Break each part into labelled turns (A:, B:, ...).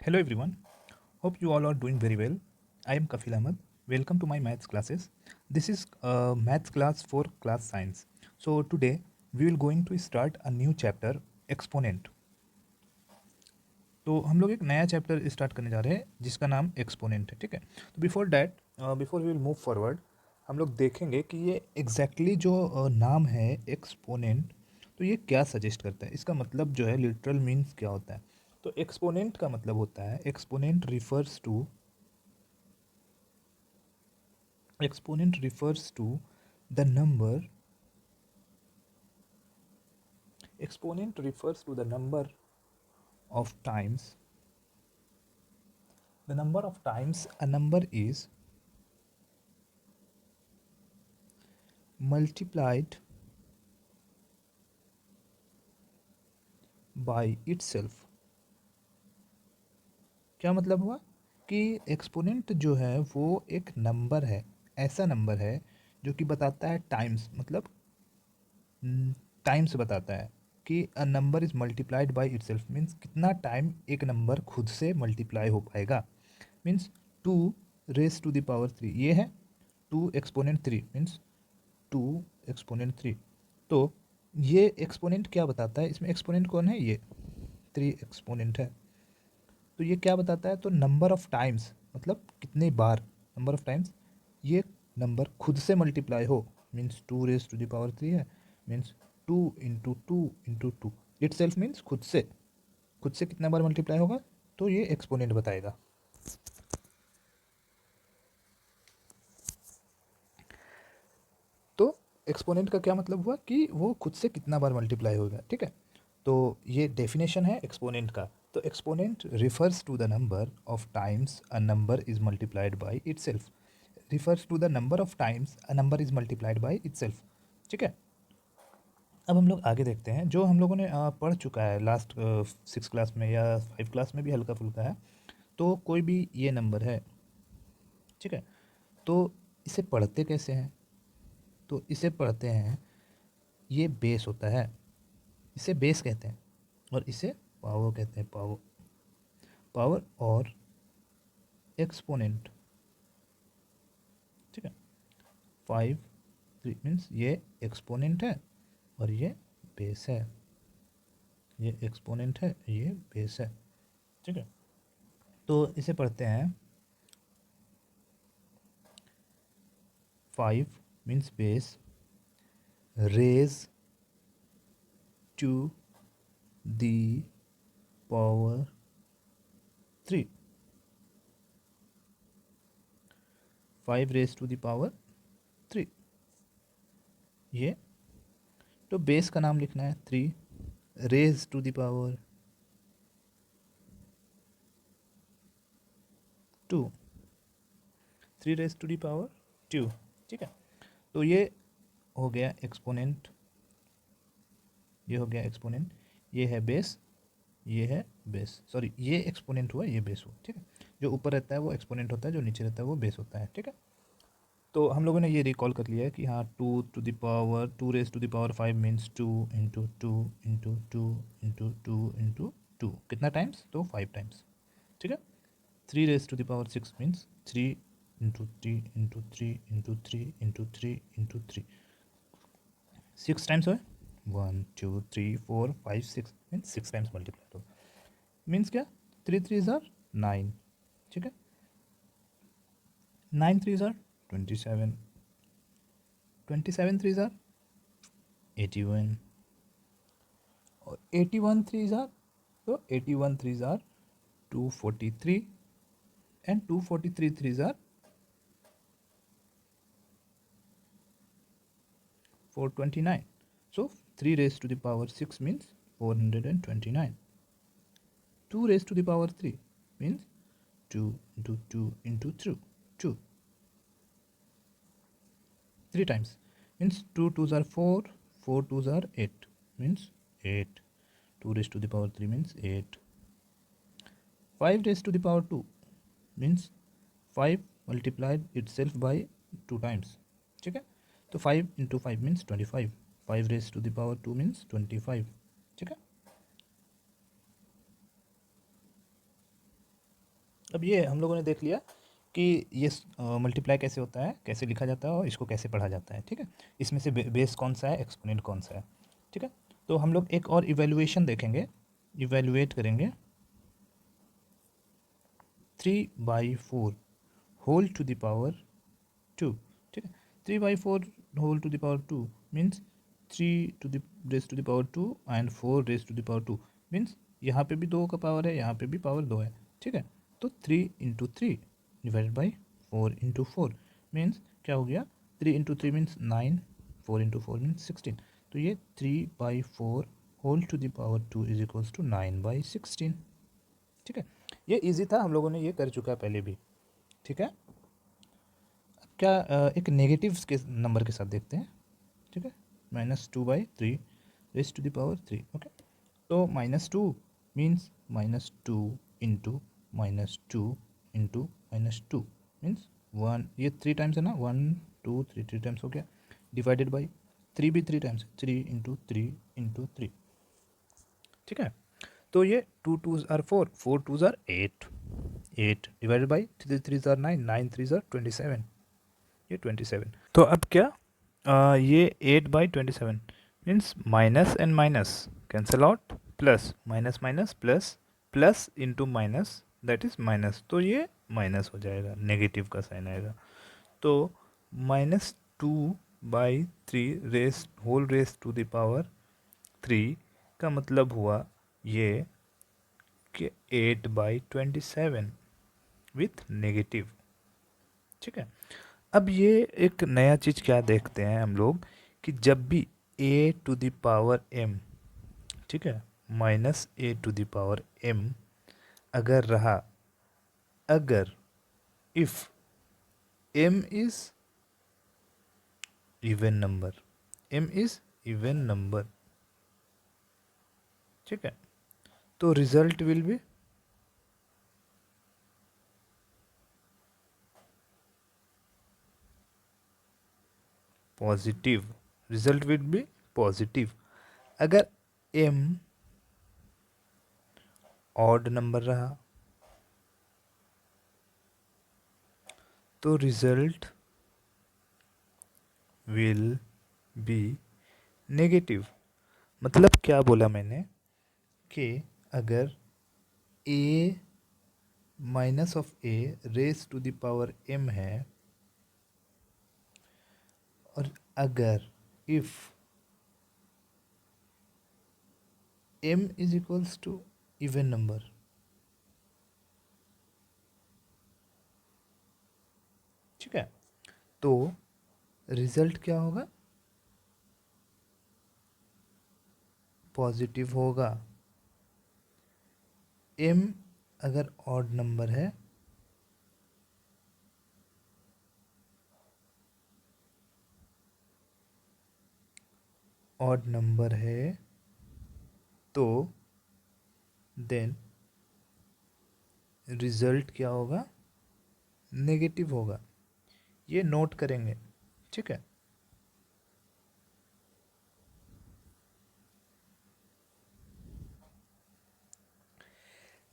A: Hello everyone, hope you all are doing very well. I am Kafil Ahmed. Welcome to my maths classes. This is a maths class for class science. So today we will going to start a new chapter exponent. तो हम लोग एक नया chapter start करने जा रहे हैं जिसका नाम एक्सपोनेंट है, ठीक है। तो before that before we will move forward हम लोग देखेंगे कि ये एग्जैक्टली जो नाम है एक्सपोनेंट, तो ये क्या सजेस्ट करता है, इसका मतलब जो है लिटरल मीन्स क्या होता है। तो एक्सपोनेंट का मतलब होता है exponent refers to the number exponent refers to the number of times a number is multiplied by itself। क्या मतलब हुआ कि एक्सपोनेंट जो है वो एक नंबर है, ऐसा नंबर है जो कि बताता है टाइम्स, मतलब टाइम से बताता है कि a number is multiplied by itself, means कितना टाइम एक नंबर खुद से मल्टीप्लाई हो पाएगा। Means two raise to the power three ये है, two exponent three means two exponent three. तो ये एक्सपोनेंट क्या बताता है, इसमें एक्सपोनेंट कौन है, ये थ्री एक्सपोनेंट है। तो ये क्या बताता है, तो नंबर ऑफ टाइम्स मतलब कितने बार, नंबर ऑफ टाइम्स ये नंबर खुद से मल्टीप्लाई हो, means two raise to the power three है, means two into two itself means खुद से कितना बार मल्टीप्लाई होगा, तो ये एक्सपोनेंट बताएगा। तो एक्सपोनेंट का क्या मतलब हुआ कि वो खुद से कितना बार मल्टीप्लाई होगा, ठीक है। तो ये डेफिनेशन है एक्सपोनेंट का। तो exponent refers to the number of times a number is multiplied by itself, refers to the number of times a number is multiplied by itself, ठीक है। अब हम लोग आगे देखते हैं जो हम लोगों ने पढ़ चुका है लास्ट सिक्स क्लास में या फाइव क्लास में भी हल्का फुल्का है। तो कोई भी ये नंबर है, ठीक है, तो इसे पढ़ते कैसे हैं, तो इसे पढ़ते हैं, ये बेस होता है, इसे बेस कहते हैं और इसे पावर कहते हैं, पावर पावर और एक्सपोनेंट, ठीक है। फाइव थ्री मीन्स ये एक्सपोनेंट है और ये बेस है, ये एक्सपोनेंट है ये बेस है, ठीक है। तो इसे पढ़ते हैं, five means base, raise to the power three, five raise to the power three, ये तो बेस का नाम लिखना है three, raise to the power two, three raise to the power two, ठीक है। तो ये हो गया एक्सपोनेंट, ये हो गया एक्सपोनेंट, ये है बेस, ये है बेस, सॉरी ये एक्सपोनेंट हुआ ये बेस हुआ, ठीक है। जो ऊपर रहता है वो एक्सपोनेंट होता है, जो नीचे रहता है वो बेस होता है, ठीक है। तो हम लोगों ने ये रिकॉल कर लिया है कि हाँ two to the power two raise to the power five means two into two into two into two into two, कितना टाइम्स, तो फाइव टाइम्स, ठीक है। Three raise to the power six means three into three into three into three into three into three, six times हो, one two three four five six means six times multiply हो, means क्या, three three ज़ार nine, ठीक है, nine three ज़ार twenty seven, twenty seven three ज़ार eighty one, और eighty one three ज़ार, तो एटी वन थ्री ज़ार two forty three, and two forty three three ज़ार 429. So 3 raised to the power 6 means 429. 2 raised to the power 3 means 2 into 2 into 2. 2. 3 times means 2 twos are 4, 4 twos are 8 means 8. 2 raised to the power 3 means 8. 5 raised to the power 2 means 5 multiplied itself by 2 times. ठीक है, तो 5 into 5 means 25. 5 raised to the power 2 means 25. ठीक है। अब ये हम लोगों ने देख लिया कि ये मल्टीप्लाई कैसे होता है, कैसे लिखा जाता है और इसको कैसे पढ़ा जाता है। ठीक है, इसमें से बेस कौन सा है, एक्सपोनेंट कौन सा है। ठीक है, तो हम लोग एक और इवेल्युएशन देखेंगे, इवेल्युएट करेंगे 3/4 होल टू द पावर 2। ठीक है, 3/4 whole to the power 2 means 3 to the raise to the power 2 and 4 raise to the power 2 means यहाँ पे भी 2 का पावर है, यहाँ पे भी पावर 2 है। ठीक है, तो 3 × 3 डिवाइडेड बाई 4 × 4 मीन्स क्या हो गया, 3 × 3 मीन्स 9, 4 × 4 मीन्स 16। तो ये 3/4 whole to the power 2 is equals to 9/16। ठीक है, ये इजी था, हम लोगों ने ये कर चुका है पहले भी। ठीक है, क्या एक नेगेटिव के नंबर के साथ देखते हैं। ठीक है, -2/3 raise to the power 3। Okay, तो -2 मीन्स -2 इंटू -2 मीन्स 1, ये 3 टाइम्स है ना, 1 2 3 3 टाइम्स हो गया, डिवाइडेड बाई 3 भी 3 टाइम्स, 3 × 3 × 3। ठीक है, तो ये 2 2s are 4, 4 2s are 8, 8 divided by 3 3s are 9, 9 3s are 27, ये 27। तो अब क्या, ये 8/27 means minus and minus cancel out, plus minus minus plus, plus into minus that is minus, तो ये माइनस हो जाएगा, नेगेटिव का साइन आएगा। तो -2/3 raise whole raise to the power 3 का मतलब हुआ ये कि 8/27 विथ नेगेटिव। ठीक है, अब ये एक नया चीज़ क्या देखते हैं हम लोग कि जब भी a⁻m, ठीक है, -a⁻m अगर रहा, अगर if m is even number, m is even number, ठीक है, तो result will be positive, result will be positive. अगर m ऑड नंबर रहा तो रिजल्ट विल बी नेगेटिव। मतलब क्या बोला मैंने कि अगर a minus of a raise to the power m है, और अगर if m is equals to even number, ठीक है, तो रिजल्ट क्या होगा, पॉजिटिव होगा। m अगर ऑड नंबर है, ऑड नंबर है, तो देन रिजल्ट क्या होगा, नेगेटिव होगा। ये नोट करेंगे, ठीक है।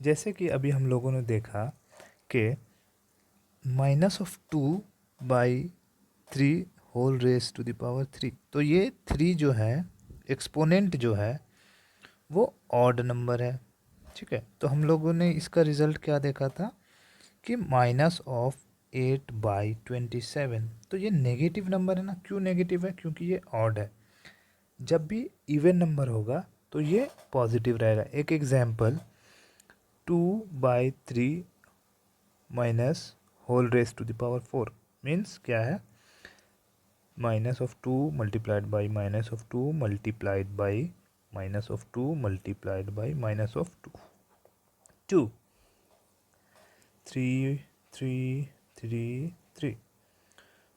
A: जैसे कि अभी हम लोगों ने देखा कि -2/3 whole raise to the power 3, तो ये 3 जो है, एक्सपोनेंट जो है वो ऑड नंबर है। ठीक है, तो हम लोगों ने इसका रिजल्ट क्या देखा था कि -8/27, तो ये नेगेटिव नंबर है ना। क्यों नेगेटिव है, क्योंकि ये ऑड है। जब भी इवन नंबर होगा तो ये पॉजिटिव रहेगा। एक example, 2/3 minus whole raise to the power 4 means क्या है, -2 multiplied by -2 multiplied by -2 multiplied by -2, 2 3 3 3 3।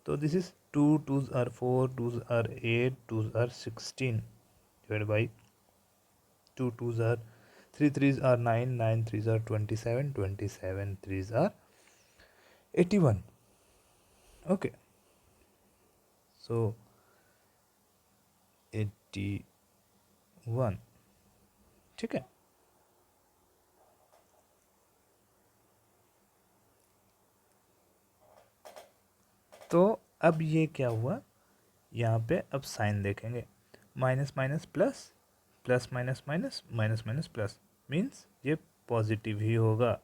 A: तो this is 2 2s are 4, 2s are 8, 2s are 16 divided by 2 2s are 3 3s are 9, 9 3s are 27, 27 3s are 81। okay, so 81, ठीक है। तो अब ये क्या हुआ, यहाँ पे अब साइन देखेंगे, minus minus plus, plus minus minus, minus minus plus, means ये पॉजिटिव ही होगा,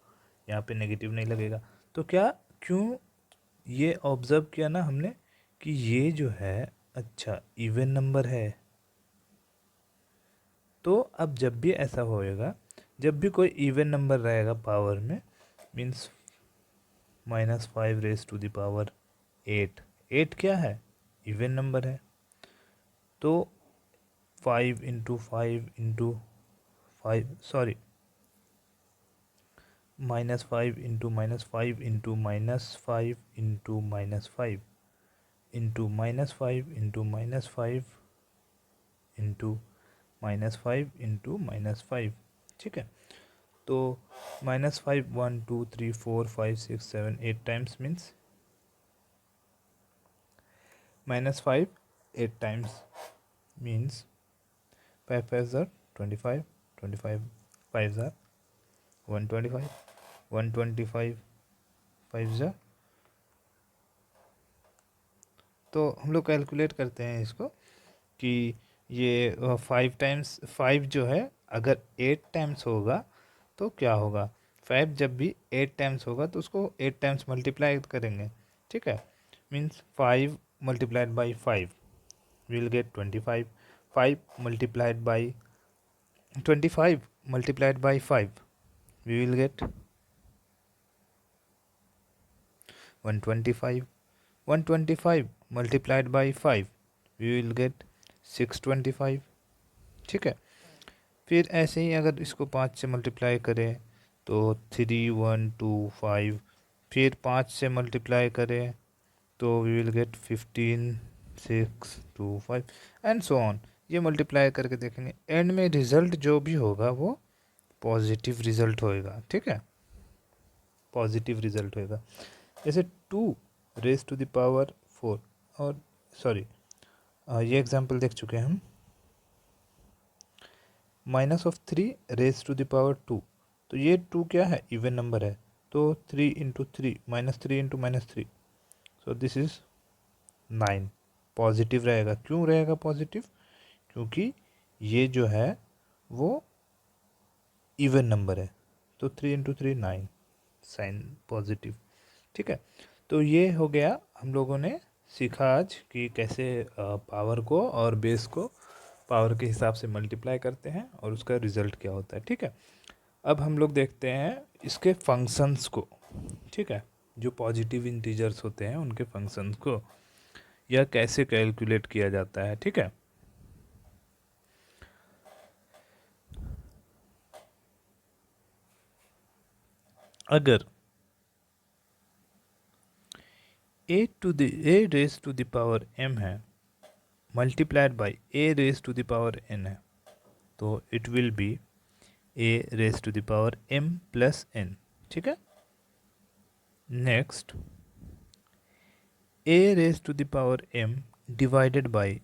A: यहाँ पे नेगेटिव नहीं लगेगा। तो क्या, क्यों, ये ऑब्ज़र्व किया ना हमने कि ये जो है अच्छा इवन नंबर है। तो अब जब भी ऐसा होएगा, जब भी कोई इवन नंबर रहेगा पावर में, means -5 raise to the power 8, 8 क्या है, इवन नंबर है। तो 5 into 5 into 5, sorry, -5 into -5 into -5 into -5 into -5 into -5 into -5 into -5, ठीक है। तो -5 1 2 3 4 5 6 7 8 times, means -5 8 times, means 5 5 are 25, 25 5 are 125, 125 5 are, तो हम लोग कैलकुलेट करते हैं इसको कि ये 5 टाइम्स 5 जो है अगर 8 टाइम्स होगा तो क्या होगा, 5 जब भी 8 टाइम्स होगा तो उसको 8 टाइम्स मल्टीप्लाई करेंगे, ठीक है। Means 5 multiplied by 5 will get 25, 5 multiplied by 25 multiplied by 5 we will get 125, 125 multiplied by 5 we will get 625, ठीक है। फिर ऐसे ही अगर इसको 5 से मल्टीप्लाई करें तो 3 1 2 5, फिर 5 से मल्टीप्लाई करें तो we will get 15 6 2 5 and so on. ये मल्टीप्लाई करके देखेंगे, एंड में रिजल्ट जो भी होगा वो पॉजिटिव रिजल्ट होएगा, ठीक है, पॉजिटिव रिजल्ट होएगा। जैसे 2 रेज टू द पावर 4, और सॉरी ये एग्जांपल देख चुके हैं हम, -3 रेज टू द पावर 2, तो ये 2 क्या है, इवन नंबर है, तो 3 into 3 -3 into -3, so this is 9, positive रहेगा। क्यों रहेगा पॉजिटिव, क्योंकि ये जो है वो इवन नंबर है, तो 3 इंटू 3 9, साइन पॉजिटिव, ठीक है। तो ये हो गया, हम लोगों ने सीखा आज कि कैसे पावर को और बेस को पावर के हिसाब से मल्टीप्लाई करते हैं और उसका रिजल्ट क्या होता है, ठीक है। अब हम लोग देखते हैं इसके फंक्शंस को, ठीक है, जो पॉजिटिव इंटीजर्स होते हैं उनके फंक्शंस को, यह कैसे कैलकुलेट किया जाता है, ठीक है। अगर a raise to the power m है multiplied by a raise to the power n है, तो it will be a raise to the power m plus n, ठीक है। Next a raise to the power m divided by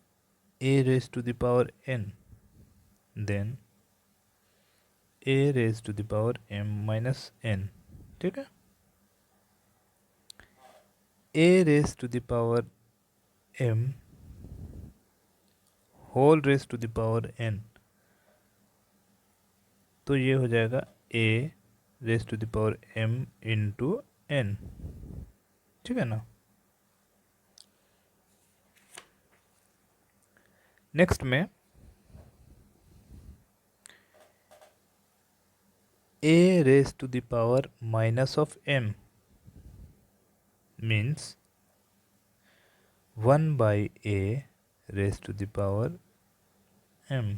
A: a raise to the power n, then a raise to the power m minus n, ठीक है। a raise to the power m whole raise to the power n, तो ये हो जाएगा a raise to the power m into n, ठीक है ना। Next में a raise to the power minus of m means 1 by a raise to the power m,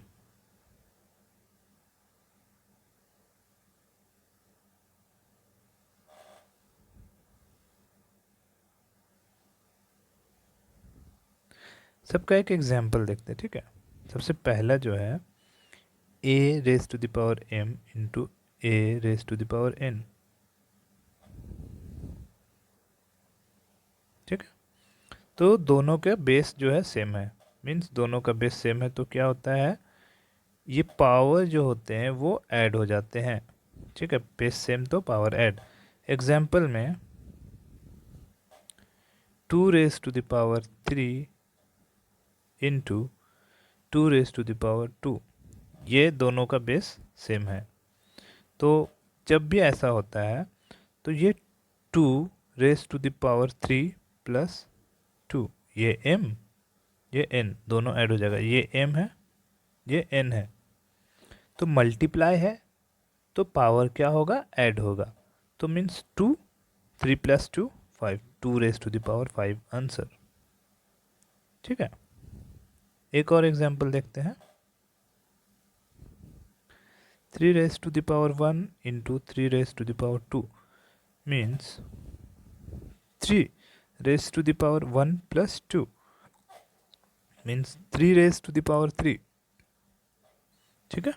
A: सबका एक एग्जाम्पल देखते हैं, ठीक है। सबसे पहला जो है a raise to the power m into a raise to the power n, ठीक है। तो दोनों का बेस जो है सेम है, मीन्स दोनों का बेस सेम है, तो क्या होता है, ये पावर जो होते हैं वो ऐड हो जाते हैं, ठीक है। बेस सेम तो पावर ऐड। एग्जाम्पल में 2 raise to the power 3 into 2 raise to the power 2, ये दोनों का बेस सेम है। तो जब भी ऐसा होता है तो ये 2 raise to the power 3 plus 2, ये m ये n दोनों ऐड हो जाएगा, ये m है ये n है, तो मल्टीप्लाई है तो पावर क्या होगा, ऐड होगा। तो means 2, 3 plus 2 5, 2 raise to the power 5 answer. ठीक है, एक और एग्जांपल देखते हैं। 3 raise to the power 1 into 3 raise to the power 2 means 3 raise to the power 1 plus 2 means 3 raise to the power 3। ठीक है,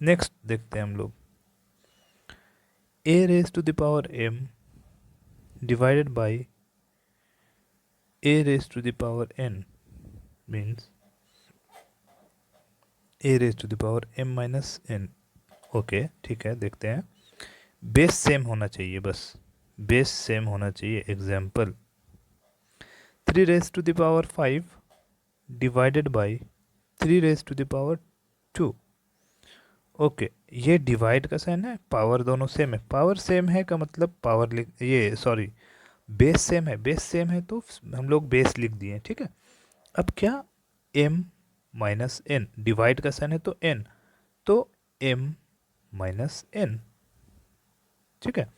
A: नेक्स्ट देखते हैं हम लोग। a raise to the power m divided by a raise to the power n means a raise to the power m minus n। Okay ठीक है, देखते हैं। बेस सेम होना चाहिए, बस बेस सेम होना चाहिए। Example 3 raise to the power 5 divided by 3 raise to the power 2। Okay, ये डिवाइड का साइन है, पावर दोनों सेम है। पावर सेम है का मतलब पावर लिख, ये सॉरी बेस सेम है, बेस सेम है तो हम लोग बेस लिख दिए। ठीक है, अब क्या m माइनस n, डिवाइड का साइन है तो n, तो m माइनस n। ठीक है,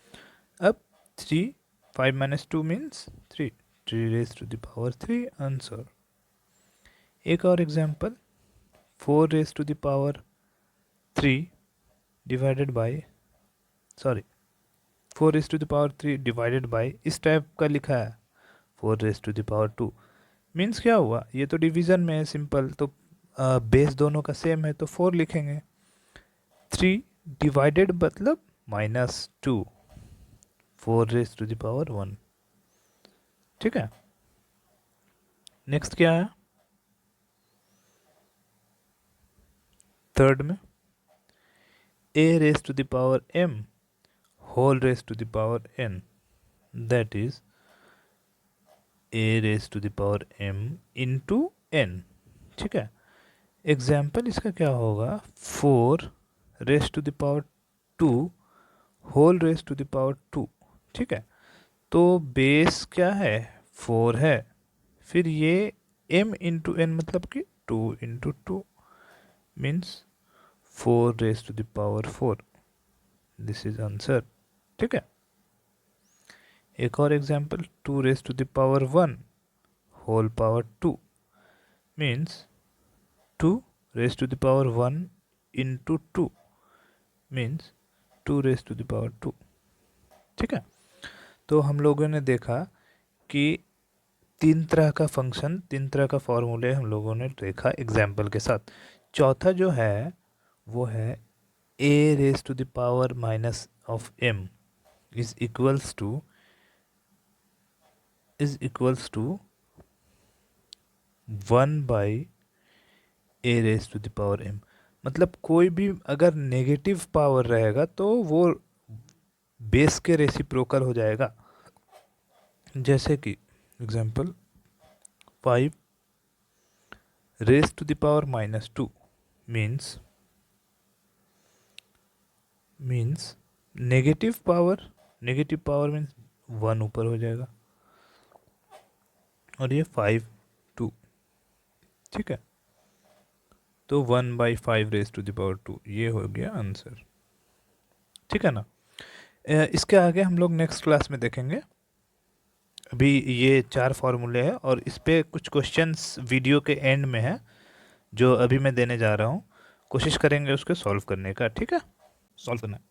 A: अब 3 5 minus 2 means 3, 3 raise to the power 3 answer. एक और example 4 raise to the power 3 divided by, sorry 4 raise to the power 3 divided by, इस टाइप का लिखा है 4 raise to the power 2 means क्या हुआ, ये तो डिवीजन में है सिंपल, तो बेस दोनों का सेम है तो 4 लिखेंगे। 3 डिवाइडेड मतलब minus 2, 4 raise to the power 1। ठीक है, नेक्स्ट क्या है, थर्ड में a raise to the power m whole raise to the power n, that is a raise to the power m into n। ठीक है, एग्जाम्पल इसका क्या होगा, 4 raise to the power 2 whole raise to the power 2। ठीक है, तो base क्या है, 4 है, फिर ये m इंटू n मतलब कि 2 into 2 means 4 raise to the power 4, this is answer. ठीक है, एक और example 2 raise to the power 1 whole power 2 means 2 raise to the power 1 into 2 means 2 raise to the power 2। ठीक है, तो हम लोगों ने देखा कि 3 तरह का फंक्शन, 3 तरह का फॉर्मूले हम लोगों ने देखा एग्जाम्पल के साथ। चौथा जो है वो है a raise to the power minus of m is equals to 1 by a raise to the power m। मतलब कोई भी अगर नेगेटिव पावर रहेगा तो वो बेस के रेसिप्रोकल हो जाएगा। जैसे कि example 5 raise to the power minus 2 means negative power means 1 ऊपर हो जाएगा और ये 5 2। ठीक है, तो 1 by 5 raise to the power 2 ये हो गया आंसर। ठीक है ना, इसके आगे हम लोग नेक्स्ट क्लास में देखेंगे। अभी ये 4 फॉर्मूले हैं और इस पे कुछ क्वेश्चंस वीडियो के एंड में है जो अभी मैं देने जा रहा हूँ, कोशिश करेंगे उसको सॉल्व करने का। ठीक है, सॉल्व करना है।